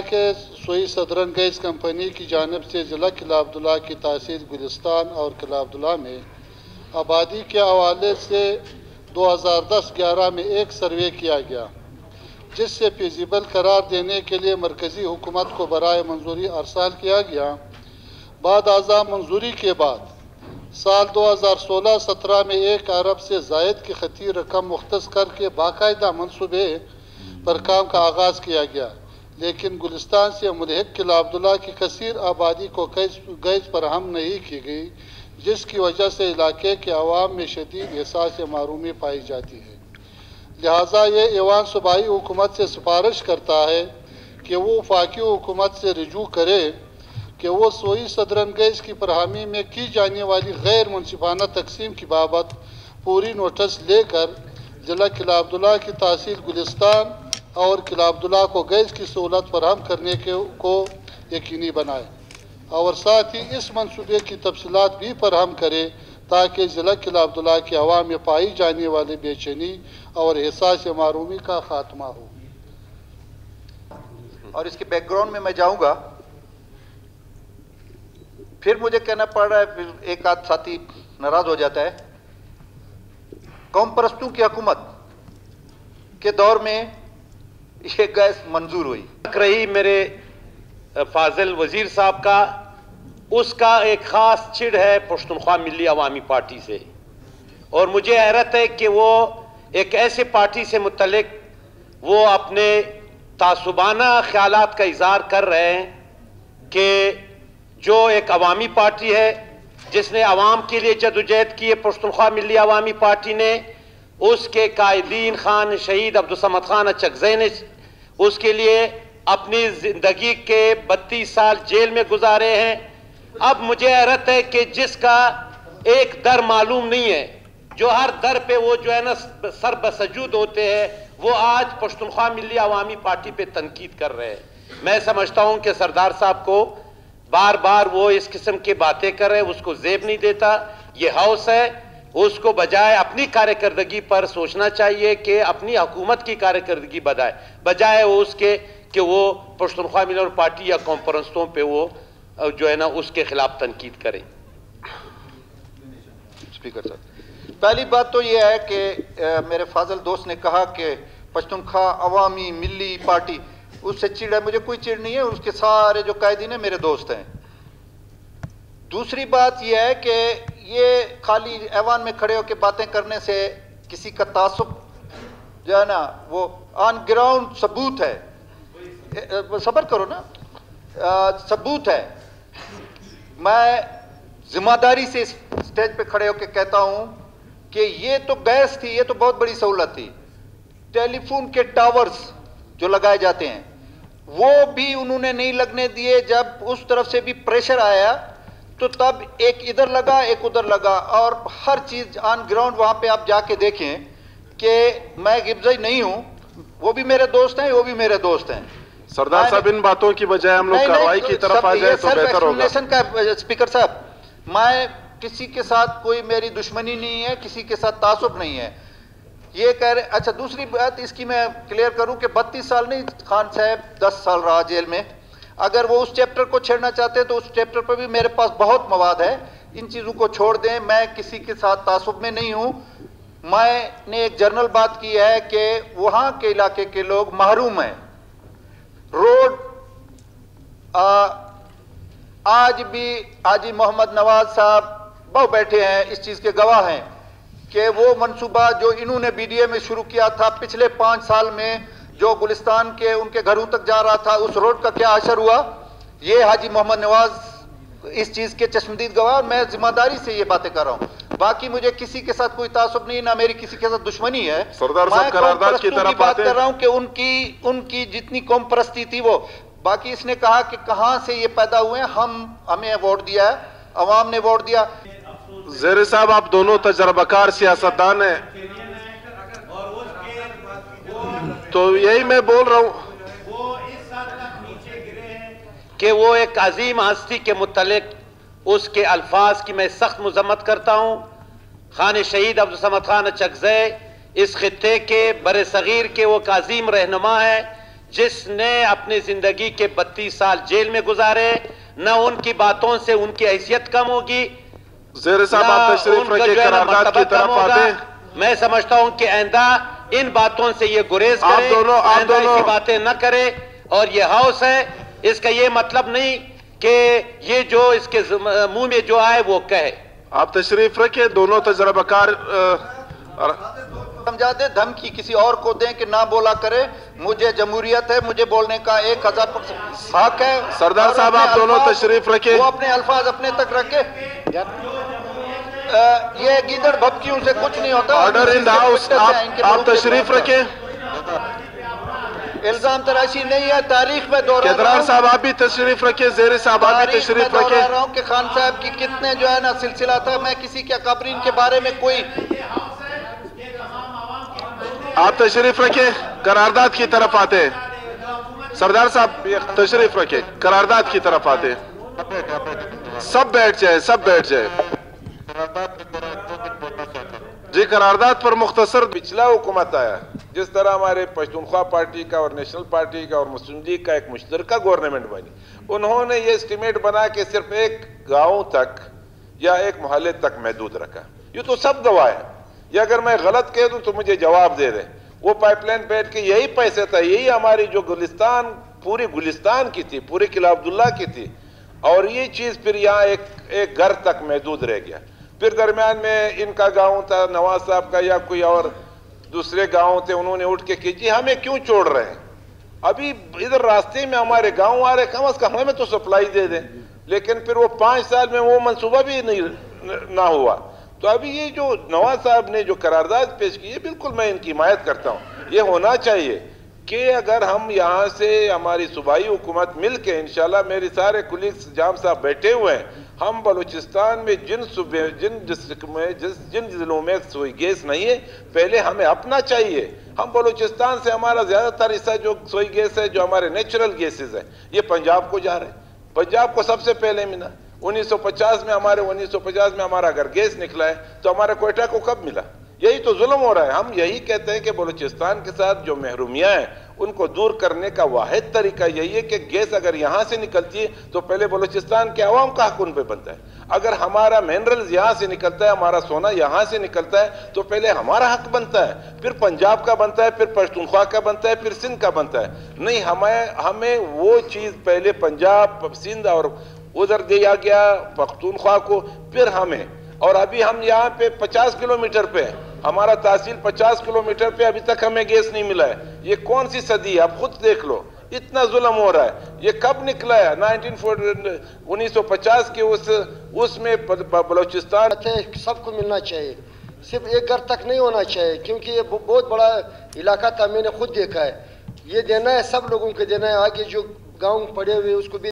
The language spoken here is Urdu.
کہ سوئی صدرن گیس کمپنی کی جانب سے ضلع قلعہ عبداللہ کی تحصیل گلستان اور قلعہ عبداللہ میں آبادی کے حوالے سے 2010-11 میں ایک سروے کیا گیا، جس سے فیزیبل قرار دینے کے لیے مرکزی حکومت کو برائے منظوری ارسال کیا گیا۔ بعد ازاں منظوری کے بعد سال 2016-17 میں 1 ارب سے زائد کی خطی رقم مختص کر کے باقاعدہ منصوبے پر کام کا آغاز کیا گیا، لیکن گلستان سے ملحق قلعہ عبداللہ کی کثیر آبادی کو گیس فراہم نہیں کی گئی، جس کی وجہ سے علاقے کے عوام میں شدید احساس محرومی پائی جاتی ہے۔ لہٰذا یہ ایوان صوبائی حکومت سے سفارش کرتا ہے کہ وہ وفاقی حکومت سے رجوع کرے کہ وہ سوئی صدرن گیس کی فراہمی میں کی جانے والی غیر منصفانہ تقسیم کی بابت پوری نوٹس لے کر ضلع قلعہ عبداللہ کی تحصیل گلستان اور قلعہ عبداللہ کو گیس کی سہولت فراہم کرنے کو یقینی بنائے، اور ساتھ ہی اس منصوبے کی تفصیلات بھی فراہم کرے تاکہ ضلع قلعہ عبداللہ کے عوام میں پائی جانے والی بے چینی اور احساس محرومی کا خاتمہ ہو۔ اور اس کے بیک گراؤنڈ میں جاؤں گا، پھر مجھے کہنا پڑ رہا ہے، پھر ایک آدھ ساتھی ناراض ہو جاتا ہے۔ قوم پرستوں کی حکومت کے دور میں یہ گیس منظور ہوئی رہی میرے فاضل وزیر صاحب کا، اس کا ایک خاص چڑ ہے پشتونخوا ملی عوامی پارٹی سے، اور مجھے حیرت ہے کہ وہ ایک ایسے پارٹی سے متعلق وہ اپنے تعصبانہ خیالات کا اظہار کر رہے ہیں کہ جو ایک عوامی پارٹی ہے جس نے عوام کے لیے جدوجہد کی ہے، پشتونخوا ملی عوامی پارٹی نے، اس کے قائدین خان شہید عبدالصمد خان اچکزئی نے اس کے لیے اپنی زندگی کے 32 سال جیل میں گزارے ہیں۔ اب مجھے حیرت ہے کہ جس کا ایک در معلوم نہیں ہے، جو ہر در پہ وہ جو ہے نا سر بسجود ہوتے ہیں، وہ آج پشتونخوا ملی عوامی پارٹی پہ تنقید کر رہے ہیں۔ میں سمجھتا ہوں کہ سردار صاحب کو بار بار وہ اس قسم کی باتیں کر رہے ہیں، اس کو زیب نہیں دیتا۔ یہ ہاؤس ہے، اس کو بجائے اپنی کارکردگی پر سوچنا چاہیے کہ اپنی حکومت کی کارکردگی بجائے وہ اس کے کہ وہ پشتونخوا ملی عوامی پارٹی یا قوم پرستوں پہ وہ جو ہے نا اس کے خلاف تنقید کریں۔ اسپیکر صاحب، پہلی بات تو یہ ہے کہ میرے فاضل دوست نے کہا کہ پشتونخوا عوامی ملی پارٹی، اس سے چڑ ہے۔ مجھے کوئی چڑ نہیں ہے، اس کے سارے جو قائدین ہیں میرے دوست ہیں۔ دوسری بات یہ ہے کہ یہ خالی ایوان میں کھڑے ہو کے باتیں کرنے سے کسی کا تعصب جو ہے نا وہ آن گراؤنڈ ثبوت ہے، صبر کرو نا، ثبوت ہے۔ میں ذمہ داری سے اس سٹیج پہ کھڑے ہو کے کہتا ہوں کہ یہ تو گیس تھی، یہ تو بہت بڑی سہولت تھی۔ ٹیلی فون کے ٹاورز جو لگائے جاتے ہیں وہ بھی انہوں نے نہیں لگنے دیے، جب اس طرف سے بھی پریشر آیا تو تب ایک ادھر لگا ایک ادھر لگا، اور ہر چیز آن گراؤنڈ وہاں پہ آپ جا کے دیکھیں کہ میں غبزئی نہیں ہوں، وہ بھی میرے دوست ہیں، وہ بھی میرے دوست ہیں۔ سردار صاحب، ان باتوں کی بجائے ہم لوگ کارروائی کی طرف آ جائیں تو بہتر ہوگا۔ اسپیکر صاحب، میں کسی کے ساتھ کوئی میری دشمنی نہیں ہے، کسی کے ساتھ تعصب نہیں ہے، یہ کہہ رہے۔ اچھا، دوسری بات اس کی میں کلیئر کروں کہ 32 سال نہیں، خان صاحب 10 سال رہا جیل میں۔ اگر وہ اس چیپٹر کو چھیڑنا چاہتے ہیں تو اس چیپٹر پر بھی میرے پاس بہت مواد ہے، ان چیزوں کو چھوڑ دیں۔ میں کسی کے ساتھ تعصب میں نہیں ہوں۔ میں نے ایک جنرل بات کی ہے کہ وہاں کے علاقے کے لوگ محروم ہیں۔ روڈ آج بھی حاجی محمد نواز صاحب وہ بیٹھے ہیں، اس چیز کے گواہ ہیں کہ وہ منصوبہ جو انہوں نے بی ڈی اے میں شروع کیا تھا پچھلے 5 سال میں، جو گلستان کے ان کے گھروں تک جا رہا تھا، اس روڈ کا کیا اثر ہوا، یہ حاجی محمد نواز اس چیز کے چشمدید گواہ، اور میں ذمہ داری سے یہ باتیں کر رہا ہوں۔ باقی مجھے کسی کے ساتھ کوئی تعصب نہیں، نہ میری کسی کے ساتھ دشمنی ہے۔ سردار صاحب قرارداد کی طرف بات کر رہا ہوں کہ ان کی جتنی قوم پرستی تھی وہ، باقی اس نے کہا کہ کہاں سے یہ پیدا ہوئے ہیں، ہمیں ووٹ دیا ہے، عوام نے ووٹ دیا۔ زیر صاحب، آپ دونوں تجربہ کار سیاستدان ہیں، تو یہی میں بول رہا ہوں کہ وہ ایک عظیم ہستی کے متعلق اس کے الفاظ کی میں سخت مذمت کرتا ہوں۔ خان شہید عبدالصمد خان اچکزئی اس خطے کے بر صغیر کے وہ ایک عظیم رہنما ہے جس نے اپنی زندگی کے 32 سال جیل میں گزارے، نہ ان کی باتوں سے ان کی حیثیت کم ہوگی، زیر صاحب آپ تشریف رکھے، قرارداد کی طرف آتے۔ میں سمجھتا ہوں کہ آئندہ ان باتوں سے یہ گریز کرے، آئندہ ایسی باتیں نہ کرے، اور یہ ہاؤس ہے، اس کا یہ مطلب نہیں کہ یہ جو اس کے منہ میں جو آئے وہ کہے۔ آپ تشریف رکھے، دونوں تجربہ کار سمجھا دے، دھمکی کسی اور کو دیں کہ نہ بولا کرے، مجھے جمہوریت ہے، مجھے بولنے کا 1000% حق ہے۔ سردار صاحب آپ دونوں تشریف رکھے، وہ اپنے الفاظ اپنے تک رکھے، یہ گیدڑ بھبکیوں سے کچھ نہیں ہوتا۔ آرڈر ان دا ہاؤس، آپ تشریف رکھے۔ الزام تراشی نہیں ہے، تاریخ میں دورہ کیدرار صاحب آپ بھی تشریف رکھے، زیر صاحب آپ بھی تشریف رکھے۔ رہا ہوں کہ خان صاحب کی کتنے جو ہے نا سلسلہ تھا، میں کسی کے اکابرین کے بارے میں کوئی۔ آپ تشریف رکھے، قرارداد کی طرف آتے۔ سردار صاحب تشریف رکھے، قرارداد کی طرف آتے۔ سب بیٹھ جائے، سب بیٹھ جائے۔ جی قرارداد پر مختصر۔ پچھلا حکومت آیا، جس طرح ہمارے پشتونخوا پارٹی کا اور نیشنل پارٹی کا اور مسلم لیگ کا ایک مشترکہ گورنمنٹ بنی، انہوں نے یہ اسٹیمیٹ بنا کہ صرف ایک گاؤں تک یا ایک محلے تک محدود رکھا۔ یہ تو سب گواہ ہے، یہ اگر میں غلط کہہ دوں تو مجھے جواب دے دیں۔ وہ پائپ لائن بیٹھ کے یہی پیسے تھا، یہی ہماری جو گلستان، پوری گلستان کی تھی، پوری قلعہ عبداللہ کی تھی، اور یہ چیز پھر یہاں ایک گھر تک محدود رہ گیا۔ پھر درمیان میں ان کا گاؤں تھا، نواز صاحب کا یا کوئی اور دوسرے گاؤں تھے، انہوں نے اٹھ کے کہ جی ہمیں کیوں چھوڑ رہے ہیں، ابھی ادھر راستے میں ہمارے گاؤں آ رہے، کم از کم ہمیں تو سپلائی دے دیں۔ لیکن پھر وہ 5 سال میں وہ منصوبہ بھی نہ ہوا۔ تو ابھی یہ جو نواز صاحب نے جو قرارداد پیش کی ہے، بالکل میں ان کی حمایت کرتا ہوں۔ یہ ہونا چاہیے کہ اگر ہم یہاں سے ہماری صوبائی حکومت مل کے، انشاءاللہ میرے سارے کولیگز جام صاحب بیٹھے ہوئے ہیں، ہم بلوچستان میں جن ضلعوں میں سوئی گیس نہیں ہے، پہلے ہمیں اپنا چاہیے۔ ہم بلوچستان سے ہمارا زیادہ تر حصہ جو سوئی گیس ہے، جو ہمارے نیچرل گیسز ہیں، یہ پنجاب کو جا رہے ہیں۔ پنجاب کو سب سے پہلے ملا 1950 میں، 1950 میں ہمارا اگر گیس نکلا ہے تو ہمارے کوئٹہ کو کب ملا؟ یہی تو ظلم ہو رہا ہے۔ ہم یہی کہتے ہیں کہ بلوچستان کے ساتھ جو محرومیاں ہیں ان کو دور کرنے کا واحد طریقہ یہی ہے کہ گیس اگر یہاں سے نکلتی ہے تو پہلے بلوچستان کے عوام کا حق ان پہ بنتا ہے۔ اگر ہمارا منرلز یہاں سے نکلتا ہے، ہمارا سونا یہاں سے نکلتا ہے تو پہلے ہمارا حق بنتا ہے، پھر پنجاب کا بنتا ہے، پھر پشتونخوا کا بنتا ہے، پھر سندھ کا بنتا ہے۔ نہیں، ہمیں وہ چیز پہلے پنجاب، سندھ اور ادھر دیا گیا پختونخوا کو، پھر ہمیں۔ اور ابھی ہم یہاں پہ 50 کلومیٹر پہ ہیں، ہمارا تحصیل 50 کلومیٹر پہ، ابھی تک ہمیں گیس نہیں ملا ہے۔ یہ کون سی صدی ہے؟ آپ خود دیکھ لو، اتنا ظلم ہو رہا ہے۔ یہ کب نکلا ہے؟ 1950 کے اس میں بلوچستان سب کو ملنا چاہیے، صرف ایک گھر تک نہیں ہونا چاہیے، کیونکہ یہ بہت بڑا علاقہ تھا، میں نے خود دیکھا ہے۔ یہ دینا ہے، سب لوگوں کو دینا ہے، آگے جو گاؤں پڑے ہوئے اس کو بھی